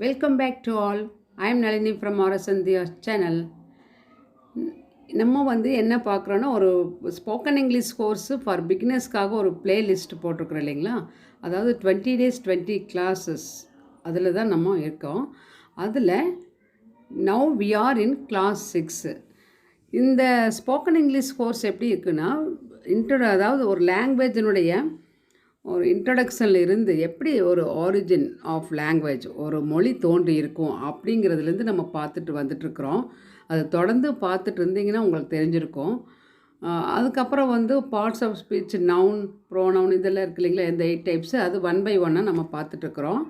Welcome back to all. I am Nalini from ஆர்எஸ்என்தியா channel. நம்ம என்ன பார்க்குறோன்னா, ஒரு ஸ்போக்கன் இங்கிலீஷ் கோர்ஸு ஃபார் பிகினர்ஸ்க்காக ஒரு ப்ளேலிஸ்ட் போட்டிருக்குறோம் இல்லைங்களா? அதாவது 20 days 20 கிளாஸஸ் அதில் தான் நம்ம இருக்கோம். அதில் now we are in class 6. இந்த ஸ்போக்கன் இங்கிலீஷ் கோர்ஸ் எப்படி இருக்குன்னா, அதாவது ஒரு லாங்குவேஜினுடைய ஒரு இன்ட்ரடக்ஷனில் இருந்து எப்படி ஒரு ஆரிஜின் ஆஃப் லாங்குவேஜ் ஒரு மொழி தோன்றி இருக்கும் அப்படிங்கிறதுலேருந்து நம்ம பார்த்துட்டு வந்துட்டுருக்குறோம். அது தொடர்ந்து பார்த்துட்டு இருந்தீங்கன்னா உங்களுக்கு தெரிஞ்சிருக்கும். அதுக்கப்புறம் parts of speech, noun, pronoun இதெல்லாம் இருக்கு இல்லைங்களா, இந்த 8 டைப்ஸு அது 1 by 1 நம்ம பார்த்துட்ருக்குறோம்.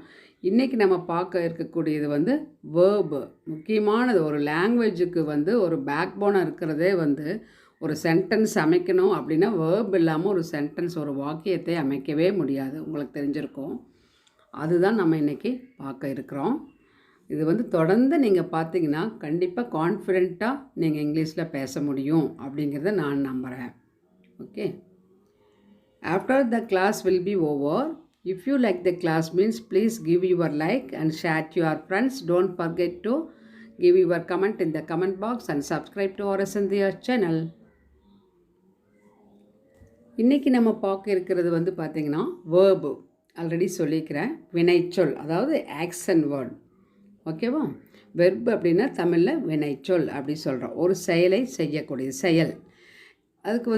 இன்றைக்கி நம்ம பார்க்க இருக்கக்கூடியது வேர்பு. முக்கியமானது ஒரு லாங்குவேஜுக்கு ஒரு பேக் போனாக இருக்கிறதே ஒரு சென்டென்ஸ் அமைக்கணும் அப்படின்னா வேர்ப் இல்லாமல் ஒரு சென்டென்ஸ், ஒரு வாக்கியத்தை அமைக்கவே முடியாது. உங்களுக்கு தெரிஞ்சிருக்கும். அதுதான் நம்ம இன்றைக்கி பார்க்க இருக்கிறோம். இது தொடர்ந்து நீங்கள் பார்த்தீங்கன்னா கண்டிப்பாக கான்ஃபிடெண்ட்டாக நீங்கள் இங்கிலீஷில் பேச முடியும் அப்படிங்கிறத நான் நம்புகிறேன். Okay. After the class will be over. If you like the class means please give your like and share to your friends. Don't forget to give your comment in the comment box and subscribe to our SNDR channel. இன்றைக்கி நம்ம பார்க்க இருக்கிறது பார்த்திங்கன்னா verb. Already சொல்லிக்கிறேன். வினைச்சொல், அதாவது action word. ஓகேவா? Verb அப்படின்னா தமிழில் வினைச்சொல் அப்படி சொல்கிறோம். ஒரு செயலை செய்யக்கூடிய செயல். அதுக்கு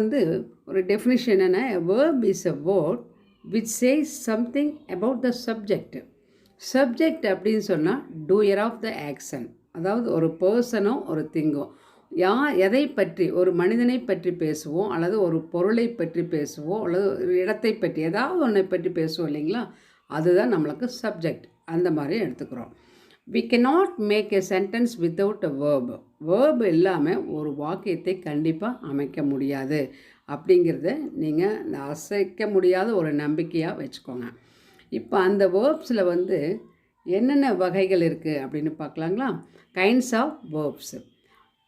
ஒரு டெஃபினிஷன் என்னென்னா, verb is a word which says something about the subject. Subject அப்படின்னு சொன்னால் டூயர் ஆஃப் த ஆக்ஷன். அதாவது ஒரு பர்சனோ ஒரு திங்கோ, எதை பற்றி, ஒரு மனிதனை பற்றி பேசுவோம், அல்லது ஒரு பொருளை பற்றி பேசுவோம், அல்லது ஒரு இடத்தை பற்றி ஏதாவது ஒன்றை பற்றி பேசுவோம் இல்லைங்களா, அதுதான் நம்மளுக்கு சப்ஜெக்ட். அந்த மாதிரி எடுத்துக்கிறோம். we cannot make a sentence without a verb. Verb இல்லாமல் ஒரு வாக்கியத்தை கண்டிப்பாக அமைக்க முடியாது அப்படிங்கிறத நீங்கள் அசைக்க முடியாத ஒரு நம்பிக்கையாக வச்சுக்கோங்க. இப்போ அந்த வேர்ப்ஸில் என்னென்ன வகைகள் இருக்குது அப்படின்னு பார்க்கலாங்களா? Kinds of verbs.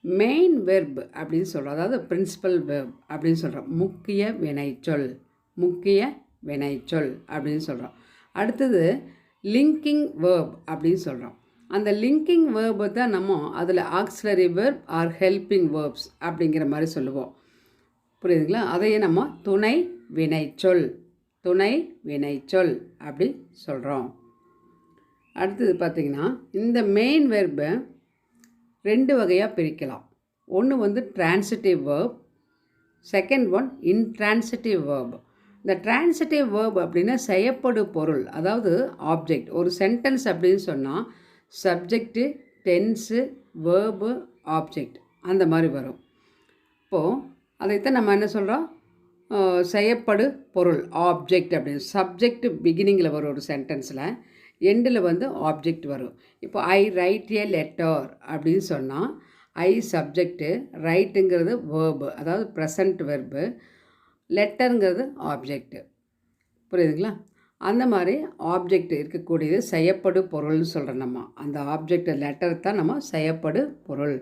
Main verb அப்படின்னு சொல்கிறோம், அதாவது பிரின்சிபல் வெர்ப் அப்படின்னு சொல்கிறோம். முக்கிய வினைச்சொல், முக்கிய வினைச்சொல் அப்படின்னு சொல்கிறோம். அடுத்தது லிங்கிங் வேர்ப் அப்படின்னு சொல்கிறோம். அந்த லிங்கிங் வேர்பை தான் நம்ம அதில் auxiliary verb are helping verbs அப்படிங்கிற மாதிரி சொல்லுவோம். புரியுதுங்களா? அதையே நம்ம துணை வினைச்சொல், துணை வினைச்சொல் அப்படி சொல்கிறோம். அடுத்தது பார்த்திங்கன்னா, இந்த மெயின் வெர்பை 2 வகையாக பிரிக்கலாம். ஒன்று transitive verb, second one intransitive verb. இந்த டிரான்சிட்டிவ் வேர்ப் அப்படின்னா செய்யப்படு பொருள், அதாவது ஆப்ஜெக்ட். ஒரு சென்டென்ஸ் அப்படின்னு சொன்னால் சப்ஜெக்டு, டென்ஸு, வேர்பு, ஆப்ஜெக்ட் அந்த மாதிரி வரும். இப்போது அதைத்தான் நம்ம என்ன சொல்கிறோம், செய்யப்படு பொருள் ஆப்ஜெக்ட் அப்படின்னு. சப்ஜெக்ட் பிகினிங்கில் வரும் ஒரு சென்டென்ஸில், எண்டில் ஆப்ஜெக்ட் வரும். இப்போ ஐ ரைட் ஏ லெட்டர் அப்படின்னு சொன்னால் ஐ சப்ஜெக்டு, ரைட்டுங்கிறது வேர்பு, அதாவது ப்ரெசண்ட் வெர்பு, லெட்டருங்கிறது ஆப்ஜெக்டு. புரியுதுங்களா? அந்த மாதிரி ஆப்ஜெக்ட் இருக்கக்கூடியது செய்யப்படு பொருள்னு சொல்கிறோம். நம்ம அந்த ஆப்ஜெக்ட் லெட்டர் தான் நம்ம செய்யப்படு பொருள்.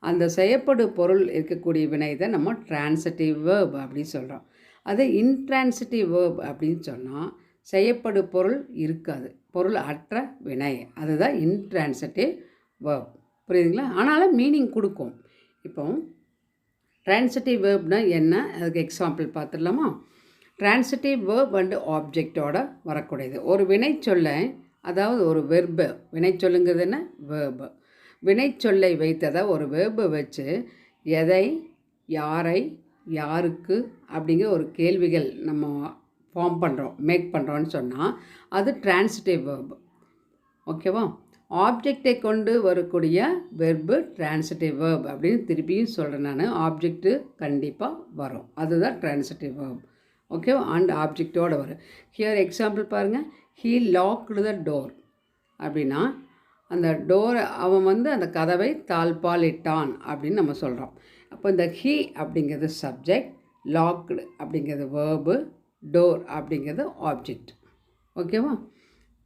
அந்த செய்யப்படு பொருள் இருக்கக்கூடிய வினை தான் நம்ம டிரான்சிட்டிவ் வேர்ப் அப்படின்னு சொல்கிறோம். அது இன்ட்ரான்சிட்டிவ் வேர்ப் அப்படின்னு சொன்னால் செய்யப்படு பொருள் இருக்காது, பொருள் அற்ற வினை, அதுதான் இன்ட்ரான்சிட்டிவ் வேர்ப். புரியுதுங்களா? ஆனாலும் மீனிங் கொடுக்கும். இப்போ டிரான்சிட்டிவ் வேர்ப்னால் என்ன, அதுக்கு எக்ஸாம்பிள் பார்த்துடலாமா? டிரான்சிட்டிவ் வேர்ப் அண்டு ஆப்ஜெக்டோட வரக்கூடியது ஒரு வினைச்சொல்லை, அதாவது ஒரு வெர்பு. வினைச்சொல்லுங்கிறது என்ன? வேர்பு. வினைச்சொல்லை வைத்ததை ஒரு வேர்பை வச்சு எதை, யாரை, யாருக்கு அப்படிங்கிற ஒரு கேள்விகள் நம்ம ஃபார்ம் பண்ணுறோம், மேக் பண்ணுறோன்னு சொன்னால் அது டிரான்சிட்டிவ் வேர்பு. ஓகேவா? ஆப்ஜெக்டை கொண்டு வரக்கூடிய வெர்பு டிரான்சிட்டிவ் வேர்ப் அப்படின்னு திருப்பியும் சொல்கிறேன் நான். ஆப்ஜெக்ட்டு கண்டிப்பாக வரும், அதுதான் டிரான்சிட்டிவ் வேர்ப். ஓகேவா? அண்ட் ஆப்ஜெக்டோடு வரும். ஹியர் எக்ஸாம்பிள் பாருங்கள். ஹீ லாக்டு த டோர் அப்படின்னா அந்த டோரை அவன் அந்த கதவை தாழ்பால் இட்டான் அப்படின்னு நம்ம சொல்கிறோம். அப்போ இந்த ஹீ அப்படிங்கிறது சப்ஜெக்ட், லாக்டு அப்படிங்கிறது வேர்பு, டோர் அப்படிங்கிறது ஆப்ஜெக்ட். ஓகேவா?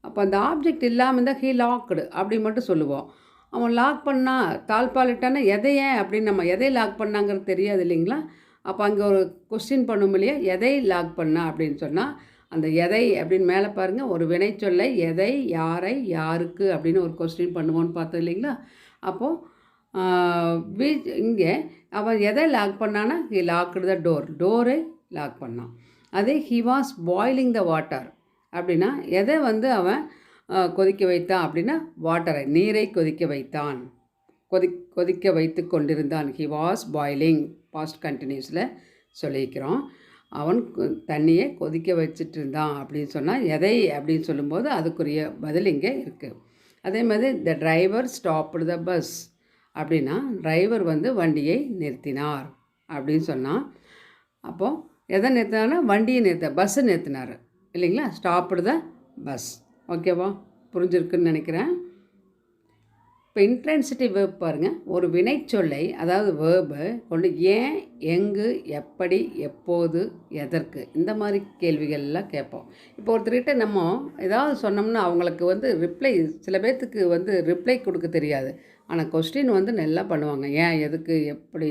அப்போ அந்த ஆப்ஜெக்ட் இல்லாமல் இருந்தால் ஹீ லாக்டு அப்படி மட்டும் சொல்லுவோம். அவன் லாக் பண்ணால் தாழ்பால் இட்டான்னா எதையே அப்படின்னு நம்ம எதை லாக் பண்ணாங்கிறது தெரியாது இல்லைங்களா? அப்போ அங்கே ஒரு கொஸ்டின் பண்ணும் இல்லையா, எதை லாக் பண்ணா அப்படின்னு சொன்னால் அந்த எதை அப்படின்னு மேலே பாருங்கள், ஒரு வினைச்சொல்லை எதை, யாரை, யாருக்கு அப்படின்னு ஒரு கொஸ்டின் பண்ணுவோன்னு பார்த்தோம் இல்லைங்களா? அப்போது இங்கே அவன் எதை லாக் பண்ணான்னா, ஹி லாக்டு த டோரை லாக் பண்ணான். அதே he was boiling the water அப்படின்னா எதை வந்து அவன் கொதிக்க வைத்தான் அப்படின்னா வாட்டரை, நீரை கொதிக்க வைத்தான், கொதிக்க வைத்து கொண்டிருந்தான். ஹி வாஸ் பாய்லிங் பாஸ்ட் கண்டினியூஸில் சொல்லிக்கிறோம். அவன் தண்ணியை கொதிக்க வச்சுட்டு இருந்தான் அப்படின்னு சொன்னால் எதை அப்படின்னு சொல்லும்போது அதுக்குரிய பதில் இங்கே இருக்குது. அதே மாதிரி the driver stopped the bus அப்படின்னா டிரைவர் வந்து வண்டியை நிறுத்தினார் அப்படின்னு சொன்னால், அப்போது எதை நிறுத்தினார்னா வண்டியை பஸ்ஸை நிறுத்தினார் இல்லைங்களா? Stopped the bus. ஓகேவா? புரிஞ்சிருக்குன்னு நினைக்கிறேன். இப்போ இன்ட்ரான்சிட்டிவ் வேர்ப் பாருங்கள், ஒரு வினைச்சொல்லை அதாவது வேர்பை கொண்டு ஏன், எங்கு, எப்படி, எப்போது, எதற்கு இந்த மாதிரி கேள்விகள்லாம் கேட்போம். இப்போ ஒருத்தர்கிட்ட நம்ம ஏதாவது சொன்னோம்னா அவங்களுக்கு வந்து ரிப்ளை, சில பேர்த்துக்கு வந்து ரிப்ளை கொடுக்க தெரியாது, ஆனால் கொஸ்டின் வந்து நல்லா பண்ணுவாங்க. ஏன், எதுக்கு, எப்படி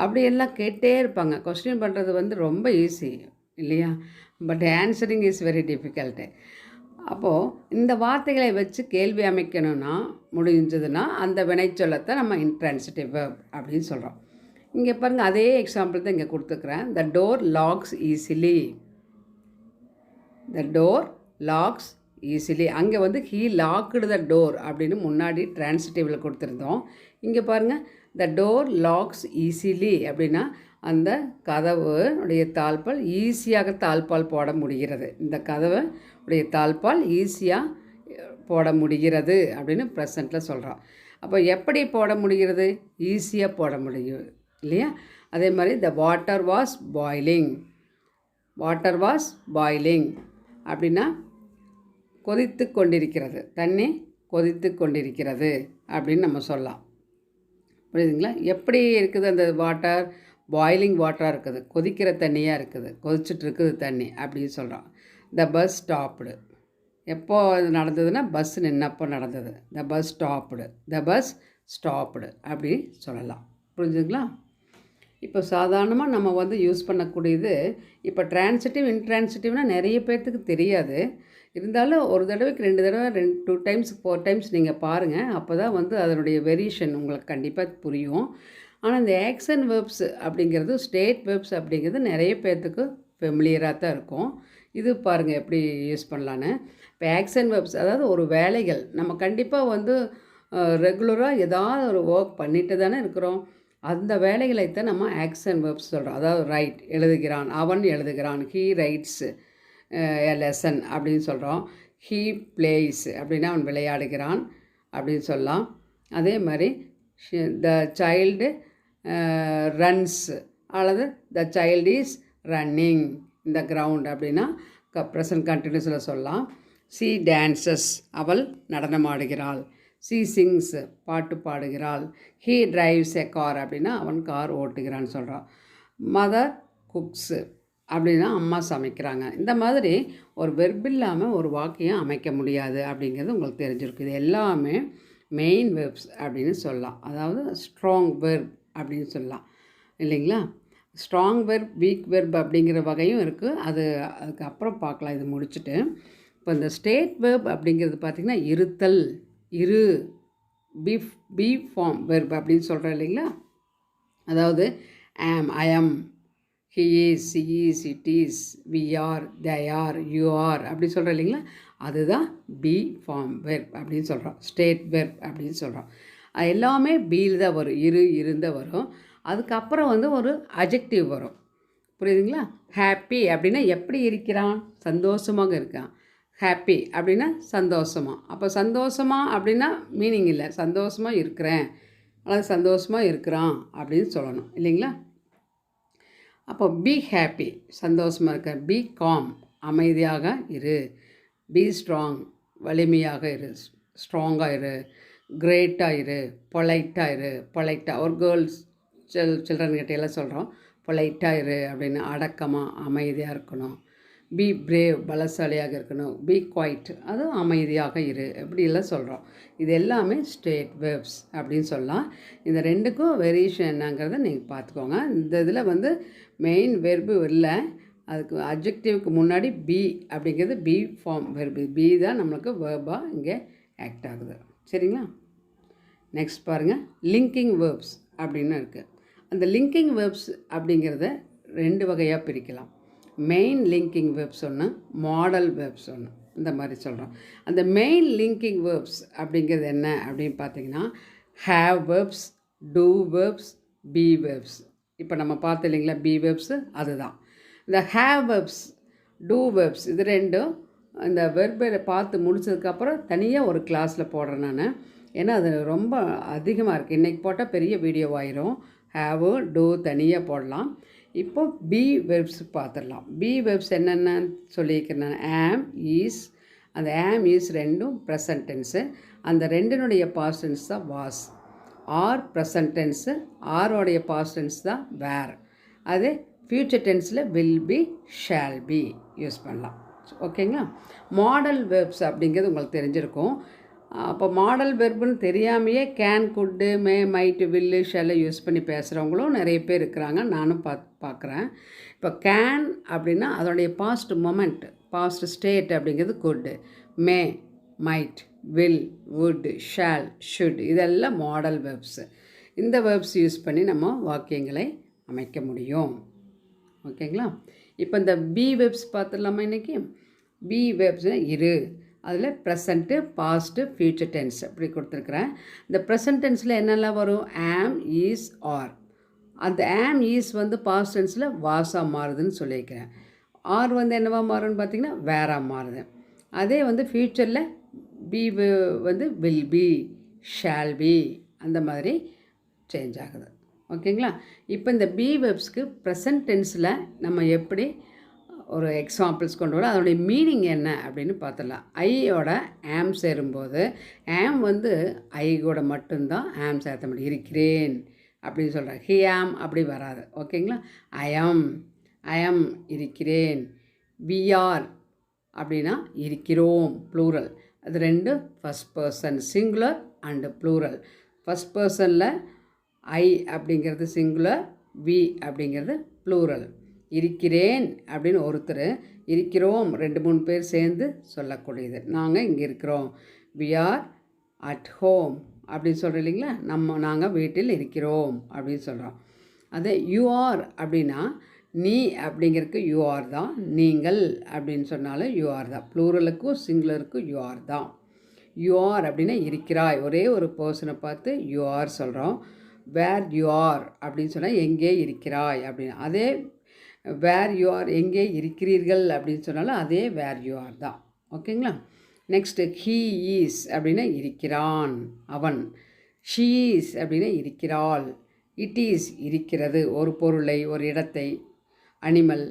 அப்படியெல்லாம் கேட்டே இருப்பாங்க. கொஸ்டின் பண்ணுறது வந்து ரொம்ப ஈஸி இல்லையா? But answering is very difficult. அப்போது இந்த வார்த்தைகளை வச்சு கேள்வி அமைக்கணும்னா முடிஞ்சதுன்னா அந்த வினைச்சொல்லத்தை நம்ம இன்ட்ரான்சிட்டிவ் வேர்ப் அப்படின்னு சொல்கிறோம். இங்கே பாருங்கள், அதே எக்ஸாம்பிள் தான் இங்கே கொடுத்துக்கிறேன். The door locks easily. The door locks easily. அங்கே வந்து ஹீ லாக்டு த டோர் அப்படின்னு முன்னாடி டிரான்சிட்டிவில் கொடுத்துருந்தோம். இங்கே பாருங்கள், த டோர் லாக்ஸ் ஈஸிலி அப்படின்னா அந்த கதவு உடைய தாழ்பால் ஈஸியாக தாழ்பால் போட முடிகிறது. இந்த கதவை உடைய தாழ்பால் ஈஸியாக போட முடிகிறது அப்படின்னு ப்ரெசண்ட்டில் சொல்கிறோம். அப்போ எப்படி போட முடிகிறது? ஈஸியாக போட முடியும் இல்லையா? அதே மாதிரி the water was boiling. Water was boiling அப்படின்னா கொதித்து கொண்டிருக்கிறது, தண்ணி கொதித்து கொண்டிருக்கிறது அப்படின்னு நம்ம சொல்லலாம். புரியுதுங்களா? எப்படி இருக்குது அந்த வாட்டர்? பாய்லிங் வாட்டராக இருக்குது, கொதிக்கிற தண்ணியாக இருக்குது, கொதிச்சுட்டு இருக்குது தண்ணி அப்படின்னு சொல்கிறோம். The bus stopped. எப்போ இது நடந்ததுன்னா பஸ் நின்னப்போ நடந்தது. The bus stopped, the bus stopped அப்படி சொல்லலாம். புரிஞ்சுங்களா? இப்போ சாதாரணமாக நம்ம வந்து யூஸ் பண்ணக்கூடியது, இப்போ டிரான்சிட்டிவ் இன்ட்ரான்சிட்டிவ்னால் நிறைய பேர்த்துக்கு தெரியாது. இருந்தாலும் ஒரு தடவைக்கு 2 தடவை 2 டைம்ஸ் 4 டைம்ஸ் நீங்கள் பாருங்கள். அப்போ தான் வந்து அதனுடைய வேரியேஷன் உங்களுக்கு கண்டிப்பாக புரியும். ஆனால் இந்த ஆக்ஷன் வேர்ப்ஸ் அப்படிங்கிறது, ஸ்டேட் வேர்ப்ஸ் அப்படிங்கிறது நிறைய பேர்த்துக்கு ஃபெமிலியராக தான் இருக்கும். இது பாருங்கள் எப்படி யூஸ் பண்ணலான்னு. இப்போ ஆக்ஷன் வேர்ப்ஸ் அதாவது ஒரு வேலைகள் நம்ம கண்டிப்பாக வந்து ரெகுலராக ஏதாவது ஒரு ஒர்க் பண்ணிட்டு தானே இருக்கிறோம். அந்த வேலைகளைத்தான் நம்ம ஆக்ஷன் வேர்ப்ஸ் சொல்கிறோம். அதாவது ரைட், எழுதுகிறான், அவன் எழுதுகிறான், ஹீ ரைட்ஸ் எ லெசன் அப்படின்னு சொல்கிறோம். ஹீ பிளேஸ் அப்படின்னா அவன் விளையாடுகிறான் அப்படின்னு சொல்லலாம். அதே மாதிரி த சைல்டு ரன்ஸ் அல்லது த சைல்டு இஸ் ரன்னிங் இந்த கிரவுண்ட் அப்படின்னா ப்ரெசன்ட் கண்டினியூஸில் சொல்லலாம். சி டான்சஸ் அவள் நடனமாடுகிறாள். சி சிங்ஸ் பாட்டு பாடுகிறாள். ஹீ டிரைவ்ஸ் எ கார் அப்படின்னா அவன் கார் ஓட்டுகிறான்னு சொல்கிறான். மதர் குக்ஸு அப்படின்னா அம்மா சமைக்கிறாங்க. இந்த மாதிரி ஒரு வெர்ப் இல்லாமல் ஒரு வாக்கியம் அமைக்க முடியாது அப்படிங்கிறது உங்களுக்கு தெரிஞ்சிருக்கு. இது எல்லாமே மெயின் வெர்ப்ஸ் அப்படின்னு சொல்லலாம். அதாவது ஸ்ட்ராங் வெர்ப் அப்படின்னு சொல்லலாம் இல்லைங்களா? ஸ்ட்ராங் வெர்ப், வீக் வெர்ப் அப்படிங்கிற வகையும் இருக்குது. அதுக்கப்புறம் பார்க்கலாம் இது முடிச்சுட்டு. இப்போ இந்த ஸ்டேட் வெர்ப் அப்படிங்கிறது பார்த்திங்கன்னா இருத்தல், இரு, பி ஃபார்ம் வெர்ப் அப்படின்னு சொல்கிறேன் இல்லைங்களா? அதாவது am, I am, he is, she is, it is, we are, they are, you are அப்படி சொல்கிறேன் இல்லைங்களா? அதுதான் பி ஃபார்ம் வெர்ப் அப்படின்னு சொல்கிறோம். ஸ்டேட் வெர்ப் அப்படின்னு சொல்கிறோம். எல்லாமே பீல் தான் வரும், இருந்தால் வரும். அதுக்கப்புறம் வந்து ஒரு அஜெக்டிவ் வரும். புரியுதுங்களா? ஹாப்பி அப்படின்னா எப்படி இருக்கிறான்? சந்தோஷமாக இருக்கான். ஹாப்பி அப்படின்னா சந்தோஷமாக. அப்போ சந்தோஷமாக அப்படின்னா மீனிங் இல்லை, சந்தோஷமாக இருக்கிறேன் அல்லது சந்தோஷமாக இருக்கிறான் அப்படின்னு சொல்லணும் இல்லைங்களா? அப்போ பி ஹாப்பி சந்தோஷமாக இருக்க, பி காம் அமைதியாக இரு, பி ஸ்ட்ராங் வலிமையாக இரு, ஸ்ட்ராங்காக இரு, கிரேட்டாக இரு, பொலைட்டாக ஒரு கேர்ள்ஸ் சில்ட்ரன்கிட்ட எல்லாம் சொல்கிறோம். பொலைட்டாக இரு அப்படின்னு, அடக்கமாக அமைதியாக இருக்கணும். பி பிரேவ் பலசாலியாக இருக்கணும். பி குவைட் அதுவும் அமைதியாக இரு இப்படியெல்லாம் சொல்கிறோம். இது எல்லாமே ஸ்டேட் வெர்ப்ஸ் அப்படின்னு சொல்லலாம். இந்த ரெண்டுக்கும் வேரியேஷன் என்னங்கிறத நீங்கள் பார்த்துக்கோங்க. இந்த இதில் வந்து மெயின் வெர்பு இல்லை, அதுக்கு அட்ஜெக்டிவ்க்கு முன்னாடி பி அப்படிங்கிறது பி ஃபார்ம் வெர்பு. பி தான் நம்மளுக்கு வேர்பாக இங்கே ஆக்ட் ஆகுது. சரிங்களா? நெக்ஸ்ட் பாருங்கள், லிங்கிங் வேர்ப்ஸ் அப்படின்னு இருக்குது. அந்த லிங்கிங் வேர்ப்ஸ் அப்படிங்கிறத 2 வகையாக பிரிக்கலாம். மெயின் லிங்கிங் வேர்ப்ஸ் ஒன்று, மாடல் வேர்ப்ஸ் ஒன்று, இந்த மாதிரி சொல்கிறோம். அந்த மெயின் லிங்கிங் வேர்ப்ஸ் அப்படிங்கிறது என்ன அப்படின்னு பார்த்தீங்கன்னா, have verbs, do verbs, be verbs. இப்போ நம்ம பார்த்தோம் இல்லைங்களா, பி வேர்ப்ஸு அதுதான். இந்த ஹேவ் வேர்ப்ஸ், டூ வேர்ப்ஸ் இது ரெண்டும் இந்த வெர்பை பார்த்து முடிச்சதுக்கப்புறம் தனியாக ஒரு கிளாஸில் போடுறேன் நான். ஏன்னா அது ரொம்ப அதிகமாக இருக்குது. இன்றைக்கி போட்டால் பெரிய வீடியோ ஆயிரும். ஹேவு டூ தனியாக போடலாம். இப்போ பி வெர்ப்ஸ் பார்த்துடலாம். பி வெர்ப்ஸ் என்னென்னு சொல்லியிருக்கிறேன். ஆம், ஈஸ். அந்த ஆம், ஈஸ் ரெண்டும் ப்ரெசன்ட் டென்ஸு. அந்த ரெண்டினுடைய பாஸ்ட் டென்ஸ் தான் வாஸ். ஆர் ப்ரெசன்ட் டென்ஸு, ஆரோடைய பாஸ்ட் டென்ஸ் தான் வேர். அது ஃப்யூச்சர் டென்ஸில் will be, shall be use பண்ணலாம். ஓகேங்களா? மாடல் வெர்ப்ஸ் அப்படிங்கிறது உங்களுக்கு தெரிஞ்சிருக்கும். அப்போ மாடல் வெர்புன்னு தெரியாமையே கேன், குட்டு, மே, மைட்டு, வில்லு, ஷெல்லை யூஸ் பண்ணி பேசுகிறவங்களும் நிறைய பேர் இருக்கிறாங்க. நானும் பார்க்குறேன். இப்போ கேன் அப்படின்னா அதோடைய பாஸ்ட் மொமெண்ட், பாஸ்ட் ஸ்டேட் அப்படிங்கிறது could. May, might, will, would, shall, should இதெல்லாம் மாடல் வெர்ப்ஸு. இந்த வெர்ப்ஸ் யூஸ் பண்ணி நம்ம வாக்கியங்களை அமைக்க முடியும். ஓகேங்களா? இப்போ இந்த பி வெர்ப்ஸ் பார்த்துடலாமா இன்றைக்கி? பி வெர்ப்ஸ்னால் இரு. அதில் ப்ரெசண்ட்டு, பாஸ்ட்டு, ஃப்யூச்சர் டென்ஸ் அப்படி கொடுத்துருக்குறேன். இந்த ப்ரெசன்ட் டென்ஸில் என்னெல்லாம் வரும்? ஆம், ஈஸ், ஆர். அந்த ஆம், ஈஸ் வந்து பாஸ்ட் டென்ஸில் வாஸாக மாறுதுன்னு சொல்லியிருக்கிறேன். ஆர் வந்து என்னவா மாறுன்னு பார்த்திங்கன்னா வேறாக மாறுது. அதே வந்து ஃப்யூச்சரில் பி வந்து வில் பி, ஷால் பி அந்த மாதிரி சேஞ்ச் ஆகுது. ஓகேங்களா? இப்போ இந்த பி வெர்ப்ஸ்க்கு ப்ரெசன்ட் டென்ஸில் நம்ம எப்படி ஒரு எக்ஸாம்பிள்ஸ் கொண்டு வரோம், அதோடைய மீனிங் என்ன அப்படின்னு பார்த்துடலாம். ஐயோட ஆம் சேரும்போது, ஆம் வந்து ஐ கூட மட்டும்தான் ஆம் சேர்த்த முடியும். இருக்கிறேன் அப்படின்னு சொல்கிறேன். ஹி ஆம் அப்படி வராது. ஓகேங்களா? ஐ ஆம் இருக்கிறேன். வி ஆர் அப்படின்னா இருக்கிறோம், ப்ளூரல். அது ரெண்டு first person, singular and plural. First பர்சனில் ஐ அப்படிங்கிறது சிங்குலர், வி அப்படிங்கிறது ப்ளூரல். இருக்கிறேன் அப்படின்னு ஒருத்தர், இருக்கிறோம் 2-3 பேர் சேர்ந்து சொல்லக்கூடியது. நாங்கள் இங்கே இருக்கிறோம். வி ஆர் அட் ஹோம் அப்படின்னு சொல்கிறோம் இல்லைங்களா? நாங்கள் வீட்டில் இருக்கிறோம் அப்படின்னு சொல்கிறோம். அதே யூ ஆர் அப்படின்னா நீ அப்படிங்கிறதுக்கு யூ ஆர் தான். நீங்கள் அப்படின்னு சொன்னாலும் யூ ஆர் தான். ப்ளூரலுக்கும் சிங்குலருக்கும் யூ ஆர் தான். யூ ஆர் அப்படின்னா இருக்கிறாய். ஒரே ஒரு பர்சனை பார்த்து யூ ஆர் சொல்கிறோம். வேர் யூ ஆர் அப்படின்னு சொன்னால் எங்கே இருக்கிறாய் அப்படின்னு. அதே வேர் யூ ஆர் எங்கே இருக்கிறீர்கள் அப்படின்னு சொன்னாலும் அதே வேர் யூ ஆர் தான். ஓகேங்களா? நெக்ஸ்ட்டு ஹீ ஈஸ் அப்படின்னா இருக்கிறான், அவன். ஷீ ஈஸ் அப்படின்னா இருக்கிறாள். இட் ஈஸ் இருக்கிறது, ஒரு பொருளை, ஒரு இடத்தை. அனிமல்,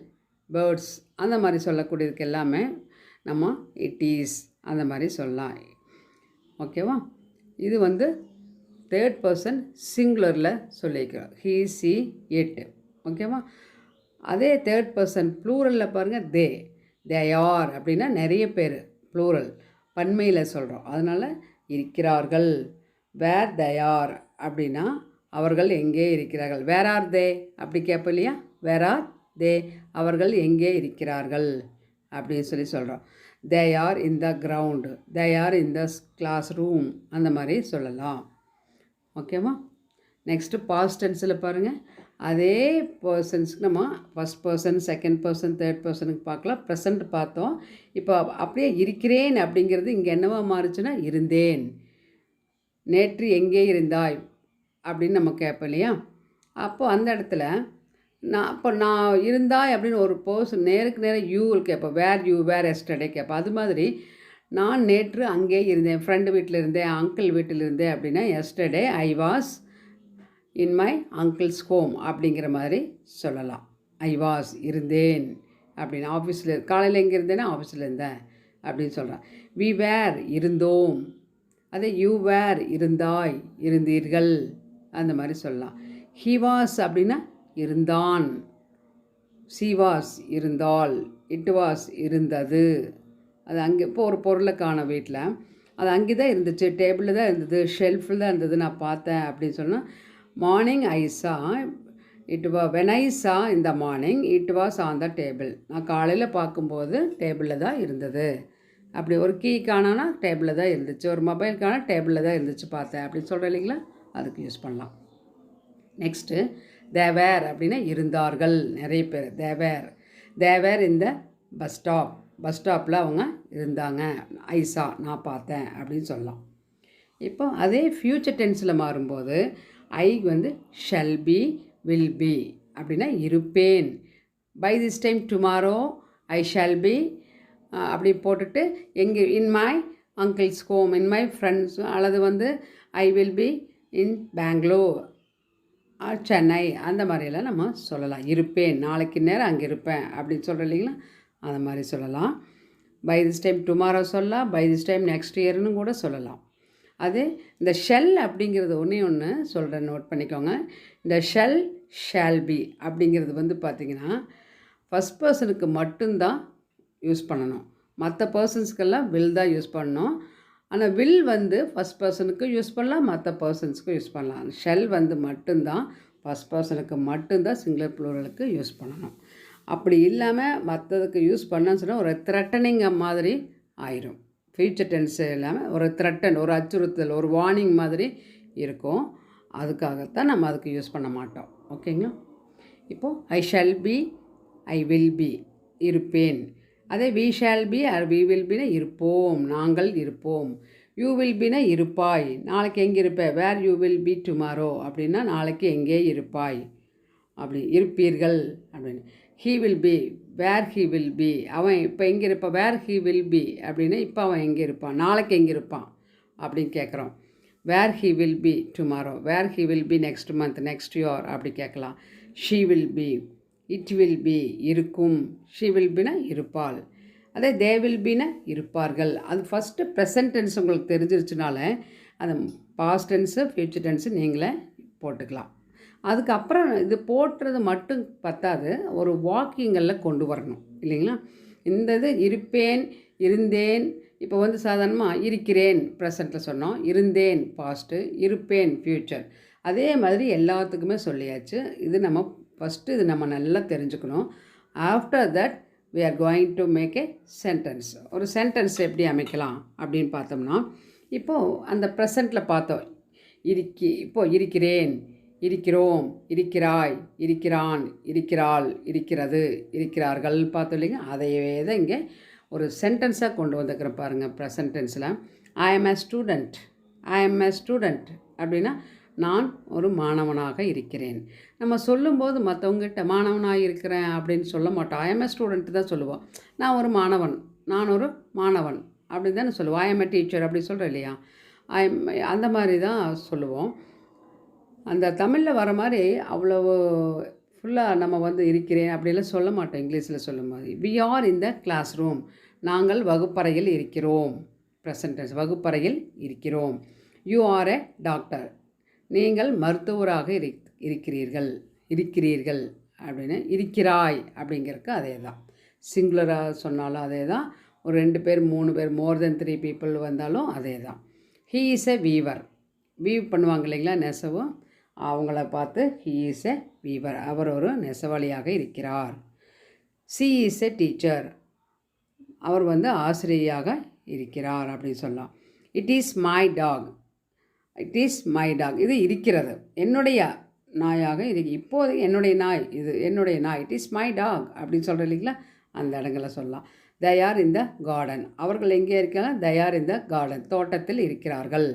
பேர்ட்ஸ் அந்த மாதிரி சொல்லக்கூடியதுக்கு எல்லாமே நம்ம இட் ஈஸ் அந்த மாதிரி சொல்லலாம். ஓகேவா? இது வந்து தேர்ட் பர்சன் சிங்குலரில் சொல்லிக்கிறோம். He, C, it. ஓகேவா? அதே தேர்ட் பர்சன் ப்ளூரலில் பாருங்கள், தே ஆர் அப்படின்னா நிறைய பேர், ப்ளூரல் பன்மையில் சொல்கிறோம். அதனால் இருக்கிறார்கள். வேர் தே ஆர் அப்படின்னா அவர்கள் எங்கே இருக்கிறார்கள். வேர் ஆர் தே அப்படி கேட்போம் இல்லையா? வேர் ஆர் தே அவர்கள் எங்கே இருக்கிறார்கள் அப்படின்னு சொல்லி சொல்கிறோம். They are in the ground, they are in the classroom அந்த மாதிரி சொல்லலாம். ஓகேவா? நெக்ஸ்ட்டு பாஸ்ட் டென்ஸில் பாருங்கள், அதே பர்சன்ஸுக்கு நம்ம first person, second person, third பர்சனுக்கு பார்க்கலாம். ப்ரெசண்ட் பார்த்தோம். இப்போ அப்படியே இருக்கிறேன் அப்படிங்கிறது இங்கே என்னவா மாறுச்சுன்னா இருந்தேன். நேற்று எங்கே இருந்தாய் அப்படின்னு நம்ம கேட்போம் இல்லையா? அப்போது அந்த இடத்துல நான் இருந்தாய் அப்படின்னு ஒரு பர்சன் நேருக்கு நேரம் யூவில் கேட்போம். வேர் யூ வேர் எஸ்டர்டே கேட்போம். அது மாதிரி நான் நேற்று அங்கே இருந்தேன், ஃப்ரெண்டு வீட்டில் இருந்தேன், அங்கிள் வீட்டில் இருந்தேன் அப்படின்னா yesterday I was in my uncle's home அப்படிங்கிற மாதிரி சொல்லலாம். ஐ வாஸ் இருந்தேன் அப்படின்னு. ஆஃபீஸில் காலையில் எங்கே இருந்தேன்னா ஆஃபீஸில் இருந்தேன் அப்படின்னு சொல்கிறேன். வி வேர் இருந்தோம். அதே யூ வேர் இருந்தாய், இருந்தீர்கள் அந்த மாதிரி சொல்லலாம். ஹி வாஸ் அப்படின்னா இருந்தான். சி வாஸ் இருந்தாள். இட் வாஸ் இருந்தது. அது அங்கே இப்போ ஒரு பொருளை காண வீட்டில், அது அங்கே தான் இருந்துச்சு, டேபிளில் தான் இருந்தது, ஷெல்ஃபில் தான் இருந்தது, நான் பார்த்தேன் அப்படின்னு சொன்னால் மார்னிங் ஐ சா when I saw in the morning it was on the table. நான் காலையில் பார்க்கும்போது டேபிளில் தான் இருந்தது. அப்படி ஒரு கீ காணோன்னா டேபிளில் தான் இருந்துச்சு, ஒரு மொபைல் காண டேபிளில் தான் இருந்துச்சு பார்த்தேன் அப்படின்னு சொல்கிறேன் இல்லைங்களா, அதுக்கு யூஸ் பண்ணலாம். நெக்ஸ்ட்டு தேவேர் அப்படின்னா இருந்தார்கள், நிறைய பேர். தேவேர் இந்த பஸ் ஸ்டாப்பில் அவங்க இருந்தாங்க. ஐசா நான் பார்த்தேன் அப்படின்னு சொல்லலாம். இப்போ அதே ஃப்யூச்சர் டென்ஸில் மாறும்போது ஐ வந்து ஷல் பி, வில் பி அப்படின்னா இருப்பேன். By this time tomorrow I shall be அப்படி போட்டுட்டு எங்கே in my uncle's home, in my friends, அல்லது வந்து I will be in Bangalore, Chennai, அந்த மாதிரியெல்லாம் நம்ம சொல்லலாம். இருப்பேன், நாளைக்கு நேரம் அங்கே இருப்பேன் அப்படின்னு சொல்கிறோம் இல்லைங்களா, அந்த மாதிரி சொல்லலாம். பை திஸ் டைம் டுமாரோ சொல்லலாம், பை திஸ் டைம் நெக்ஸ்ட் இயர்னு கூட சொல்லலாம். அது இந்த ஷெல் அப்படிங்கிறது ஒன்று சொல்கிறேன், நோட் பண்ணிக்கோங்க. இந்த ஷேல் பி அப்படிங்கிறது வந்து பார்த்திங்கன்னா ஃபஸ்ட் பர்சனுக்கு மட்டும்தான் யூஸ் பண்ணணும். மற்ற பர்சன்ஸ்க்கெல்லாம் வில் தான் யூஸ் பண்ணணும். ஆனால் வில் வந்து ஃபஸ்ட் பர்சனுக்கு யூஸ் பண்ணலாம், மற்ற பர்சன்ஸுக்கும் யூஸ் பண்ணலாம். ஷெல் வந்து மட்டும்தான் ஃபஸ்ட் பர்சனுக்கு மட்டும்தான் சிங்குலர் ப்ளூரலுக்கு யூஸ் பண்ணணும். அப்படி இல்லாமல் மற்றதுக்கு யூஸ் பண்ணன்னு சொன்னால் ஒரு த்ரெட்டனிங் மாதிரி ஆயிரும். ஃப்யூச்சர் டென்ஸ் இல்லாமல் ஒரு த்ரெட்டன், ஒரு அச்சுறுத்தல், ஒரு வார்னிங் மாதிரி இருக்கும். அதுக்காகத்தான் நம்ம அதுக்கு யூஸ் பண்ண மாட்டோம். ஓகேங்களா? இப்போது I shall be, I will be இருப்பேன். அதே we shall be or we will பினா இருப்போம், நாங்கள் இருப்போம். யூ வில் பினா இருப்பாய், நாளைக்கு எங்கே இருப்ப. Where you will be tomorrow அப்படின்னா நாளைக்கு எங்கே இருப்பாய், அப்படி இருப்பீர்கள் அப்படின்னு. He will be, where he will be, அவன் இப்போ எங்கே இருப்பான். வேர் ஹீ வில் பி அப்படின்னா இப்போ அவன் எங்கே இருப்பான், நாளைக்கு எங்கே இருப்பான் அப்படின்னு கேட்குறோம். Where he will be tomorrow, where he will be next month, next year அப்படி கேட்கலாம். She will be, it will be இருக்கும், ஷீ வில் பினா இருப்பாள். அதே தே வில் பினா இருப்பார்கள். அது ஃபஸ்ட்டு ப்ரெசன்ட் டென்ஸ் உங்களுக்கு தெரிஞ்சிருச்சுனால அந்த பாஸ்ட் டென்ஸு ஃப்யூச்சர் டென்ஸு நீங்களே போட்டுக்கலாம். அதுக்கப்புறம் இது போட்டுறது மட்டும் பத்தாது, ஒரு வாக்கிங்களில் கொண்டு வரணும் இல்லைங்களா. இந்த இது இருப்பேன், இருந்தேன், இப்போ வந்து சாதாரணமாக இருக்கிறேன் ப்ரெசண்ட்டில் சொன்னோம், இருந்தேன் பாஸ்ட்டு, இருப்பேன் ஃப்யூச்சர். அதே மாதிரி எல்லாத்துக்குமே சொல்லியாச்சு. இது நம்ம ஃபஸ்ட்டு இது நம்ம நல்லா தெரிஞ்சுக்கணும். After that we are going to make a sentence. ஒரு சென்டென்ஸ் எப்படி அமைக்கலாம் அப்படின்னு பார்த்தோம்னா, இப்போது அந்த ப்ரெசண்ட்டில் பார்த்தோம். இப்போது இருக்கிறேன், இருக்கிறோம், இருக்கிறாய், இருக்கிறான், இருக்கிறாள், இருக்கிறது, இருக்கிறார்கள் பார்த்தோம் இல்லைங்க. அதையே தான் இங்கே ஒரு சென்டென்ஸாக கொண்டு வந்துக்கிறேன் பாருங்கள். ப்ரெசன்ட் டென்ஸில் I am a student, I am a student அப்படின்னா நான் ஒரு மாணவனாக இருக்கிறேன். நம்ம சொல்லும்போது மற்றவங்ககிட்ட மாணவனாக இருக்கிறேன் அப்படின்னு சொல்ல மாட்டோம். ஐ எம் a ஸ்டூடெண்ட் தான் சொல்லுவோம். நான் ஒரு மாணவன், நான் ஒரு மாணவன் அப்படின்னு தானே சொல்லுவோம். ஐ எம் a டீச்சர் அப்படி சொல்கிறோம் இல்லையா, அந்த மாதிரி தான் சொல்லுவோம். அந்த தமிழில் வர மாதிரி அவ்வளவு ஃபுல்லாக நம்ம வந்து இருக்கிறேன் அப்படிலாம் சொல்ல மாட்டோம். இங்கிலீஷில் சொல்லும் போது we are in the classroom, நாங்கள் வகுப்பறையில் இருக்கிறோம். ப்ரெசன்ட் டென்ஸ் வகுப்பறையில் இருக்கிறோம். யூ ஆர் எ டாக்டர், நீங்கள் மருத்துவராக இருக்கிறீர்கள் அப்படின்னு. இருக்கிறாய் அப்படிங்கிறதுக்கு அதே தான். சிங்குலராக சொன்னாலும் அதே தான், ஒரு 2 பேர் 3 பேர் மோர் தென் 3 பீப்புள் வந்தாலும் அதே தான். He is a weaver, weave பண்ணுவாங்க இல்லைங்களா நெசவு, அவங்கள பார்த்து ஹீ இஸ் எ வீவர், அவர் ஒரு நெசவாளியாக இருக்கிறார். சி இஸ் எ டீச்சர், அவர் வந்து ஆசிரியராக இருக்கிறார் அப்படின்னு சொல்லலாம். It is my dog, it is my dog, இது இருக்கிறது, என்னுடைய நாயாக இருக்கு, இப்போது என்னுடைய நாய், இது என்னுடைய நாய், இட் இஸ் மை டாக் அப்படின்னு சொல்கிறேன் இல்லைங்களா, அந்த இடங்களில் சொல்லலாம். தே ஆர் இன் த கார்டன், அவர்கள் எங்கே இருக்காங்க, தே ஆர் இன் த கார்டன், தோட்டத்தில் இருக்கிறார்கள்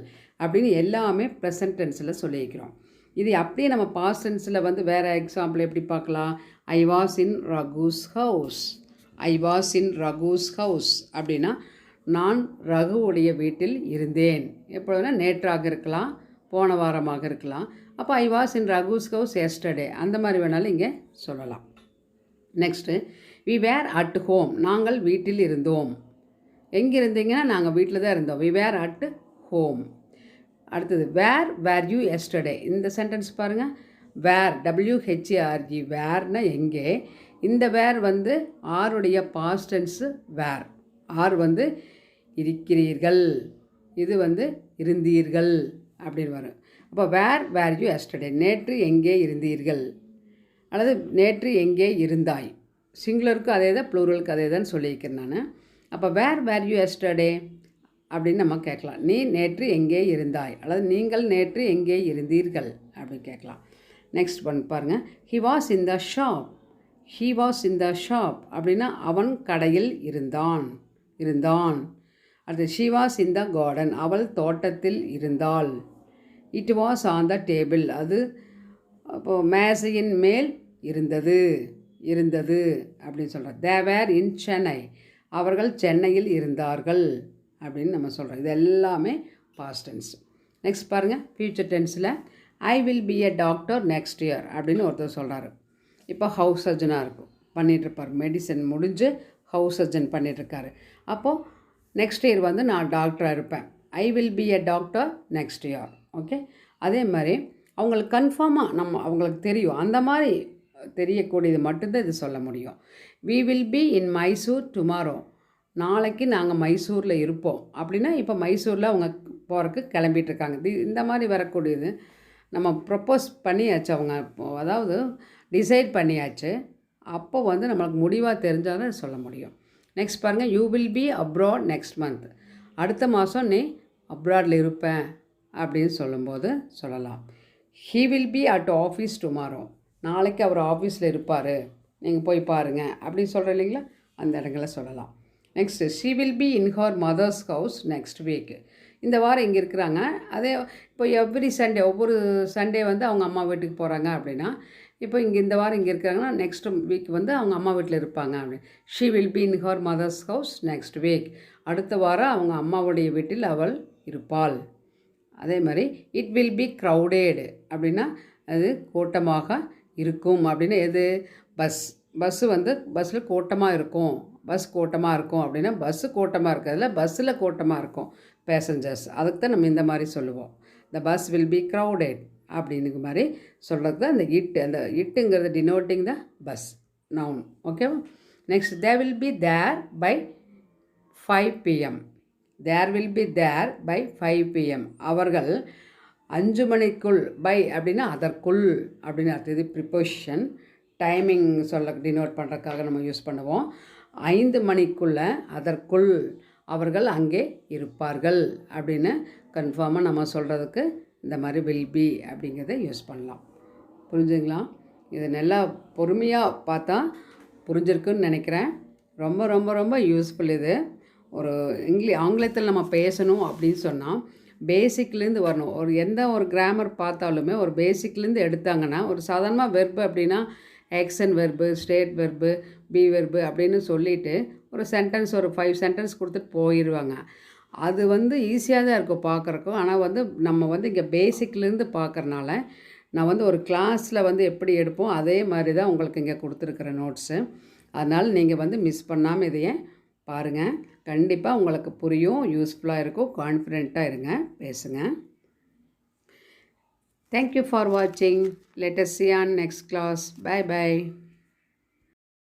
அப்படின்னு எல்லாமே ப்ரெசன்ட் டென்ஸில் சொல்லியிருக்கிறோம். இது அப்படியே நம்ம பாஸ்ட் டென்ஸில் வந்து வேறு எக்ஸாம்பிள் எப்படி பார்க்கலாம். I was in Raghu's house, I was in Raghu's house அப்படின்னா நான் ரகுவுடைய வீட்டில் இருந்தேன். எப்பொழுதுனா நேற்றாக இருக்கலாம், போன வாரமாக இருக்கலாம். அப்போ I was in Raghu's house yesterday, அந்த மாதிரி வேணாலும் இங்கே சொல்லலாம். Next we were at home, நாங்கள் வீட்டில் இருந்தோம். எங்கே இருந்தீங்கன்னா நாங்கள் வீட்டில் தான் இருந்தோம். We were at home. அடுத்தது வேர் யூ எஸ்டர்டே, இந்த சென்டென்ஸ் பாருங்கள். வேர், WHERE, வேர்னா எங்கே. இந்த வேர் வந்து ஆருடைய பாஸ்ட் டென்ஸு வேர். ஆர் வந்து இருக்கிறீர்கள், இது வந்து இருந்தீர்கள் அப்படின்னு வரும். அப்போ வேர் யூ எஸ்டர்டே, நேற்று எங்கே இருந்தீர்கள். அல்லது நேற்று எங்கே இருந்தாய். சிங்குலருக்கு அதே தான், ப்ளூரலுக்கு அதே தான் சொல்லியிருக்கேன் நான். அப்போ வேர் யூ எஸ்டர்டே அப்படின்னு நம்ம கேட்கலாம். நீ நேற்று எங்கே இருந்தாய், அல்லது நீங்கள் நேற்று எங்கே இருந்தீர்கள் அப்படின்னு கேட்கலாம். நெக்ஸ்ட் ஒன் பாருங்கள். He was in the shop அப்படின்னா அவன் கடையில் இருந்தான். அடுத்து she was in the garden, அவள் தோட்டத்தில் இருந்தாள். It was on the table, அது அப்போது மேசையின் மேல் இருந்தது அப்படின்னு சொல்கிறோம். தே வேர் இன் சென்னை, அவர்கள் சென்னையில் இருந்தார்கள் அப்படின்னு நம்ம சொல்கிறோம். இது எல்லாமே பாஸ்ட் டென்ஸ். நெக்ஸ்ட் பாருங்கள், ஃப்யூச்சர் டென்ஸில் I will be a doctor next year அப்படின்னு ஒருத்தர் சொல்கிறாரு. இப்போ ஹவுஸ் சர்ஜனாக இருக்கும் பண்ணிகிட்ருப்பார். மெடிசன் முடிஞ்சு ஹவுஸ் சர்ஜன் பண்ணிகிட்ருக்காரு. அப்போது நெக்ஸ்ட் இயர் வந்து நான் டாக்டராக இருப்பேன். I will be a doctor next year. Okay, அதே மாதிரி அவங்களுக்கு கன்ஃபார்மாக அவங்களுக்கு தெரியும், அந்த மாதிரி தெரியக்கூடியது மட்டும்தான் இது சொல்ல முடியும். We will be in Mysore tomorrow, நாளைக்கு நாங்கள் மைசூரில் இருப்போம் அப்படின்னா இப்போ மைசூரில் அவங்க போகிறக்கு கிளம்பிகிட்ருக்காங்க. இந்த மாதிரி வரக்கூடியது நம்ம ப்ரப்போஸ் பண்ணியாச்சு, அவங்க அதாவது டிசைட் பண்ணியாச்சு. அப்போ வந்து நம்மளுக்கு முடிவாக தெரிஞ்சால் தான் சொல்ல முடியும். நெக்ஸ்ட் பாருங்கள், you will B abroad next month, அடுத்த மாதம் நீ அப்ராடில் இருப்பேன் அப்படின்னு சொல்லும்போது சொல்லலாம். He will be at office tomorrow, நாளைக்கு அவர் ஆஃபீஸில் இருப்பார், நீங்கள் போய் பாருங்கள் அப்படின்னு சொல்கிறேன் இல்லைங்களா, அந்த இடங்களில் சொல்லலாம். Next she will be in her mother's house next week, இந்த வாரம் இங்கே இருக்கிறாங்க. அதே இப்போ எவ்ரி சண்டே, ஒவ்வொரு சண்டே வந்து அவங்க அம்மா வீட்டுக்கு போகிறாங்க அப்படின்னா, இப்போ இந்த வாரம் இங்கே இருக்கிறாங்கன்னா நெக்ஸ்ட் வீக் வந்து அவங்க அம்மா வீட்டில் இருப்பாங்க அப்படின்னு. She will be in her mother's house next week, அடுத்த வாரம் அவங்க அம்மாவுடைய வீட்டில் அவள் இருப்பாள். அதே மாதிரி இட் வில் பி க்ரௌடேடு அப்படின்னா அது கூட்டமாக இருக்கும் அப்படின்னு. எது பஸ்ஸு வந்து பஸ்ஸில் கூட்டமாக இருக்கும், பஸ் கூட்டமாக இருக்கும் அப்படின்னா பஸ்ஸு கூட்டமாக இருக்கிறதுல பஸ்ஸில் கூட்டமாக இருக்கும் பேசஞ்சர்ஸ், அதுக்கு தான் நம்ம இந்த மாதிரி சொல்லுவோம். The bus will be crowded அப்படிங்கிற மாதிரி சொல்கிறது தான் அந்த இட்டுங்கிறது டினோட்டிங் த பஸ் நவுன். ஓகேவா? Next they will be there by 5 PM. There will be there by 5 PM, அவர்கள் 5 மணிக்குள், பை அப்படின்னா அதற்குள் அப்படின்னு அர்த்தம். இது ப்ரிப்போசிஷன், டைமிங் சொல்ல டினோட் பண்ணுறதுக்காக நம்ம யூஸ் பண்ணுவோம். 5 மணிக்குள்ளே அதற்குள் அவர்கள் அங்கே இருப்பார்கள் அப்படின்னு கன்ஃபார்மாக நம்ம சொல்கிறதுக்கு இந்த மாதிரி வில் பி அப்படிங்கிறத யூஸ் பண்ணலாம். புரிஞ்சுங்களா? இது நல்லா பொறுமையாக பார்த்தா புரிஞ்சிருக்குன்னு நினைக்கிறேன். ரொம்ப ரொம்ப ரொம்ப யூஸ்ஃபுல் இது. ஒரு ஆங்கிலத்தில் நம்ம பேசணும் அப்படின்னு சொன்னால் பேசிக்லேருந்து வரணும். எந்த ஒரு கிராமர் பார்த்தாலுமே ஒரு பேசிக்லேருந்து எடுத்தாங்கன்னா, ஒரு சாதாரணமாக வெர்பு அப்படின்னா action verb, state verb, B verb அப்படின்னு சொல்லிவிட்டு ஒரு சென்டென்ஸ், ஒரு 5 சென்டென்ஸ் கொடுத்துட்டு போயிடுவாங்க. அது வந்து ஈஸியாக தான் இருக்கும் பார்க்குறக்கும். ஆனால் வந்து நம்ம வந்து இங்கே பேசிக்லேருந்து பார்க்குறனால நான் வந்து ஒரு கிளாஸில் வந்து எப்படி எடுப்போம் அதே மாதிரி தான் உங்களுக்கு இங்கே கொடுத்துருக்குற நோட்ஸு. அதனால் நீங்கள் வந்து மிஸ் பண்ணாமல் இதையே பாருங்கள். கண்டிப்பாக உங்களுக்கு புரியும், யூஸ்ஃபுல்லாக இருக்கும். கான்ஃபிடென்ட்டாக இருங்க, பேசுங்க. Thank you for watching. Let us see on next class. Bye bye.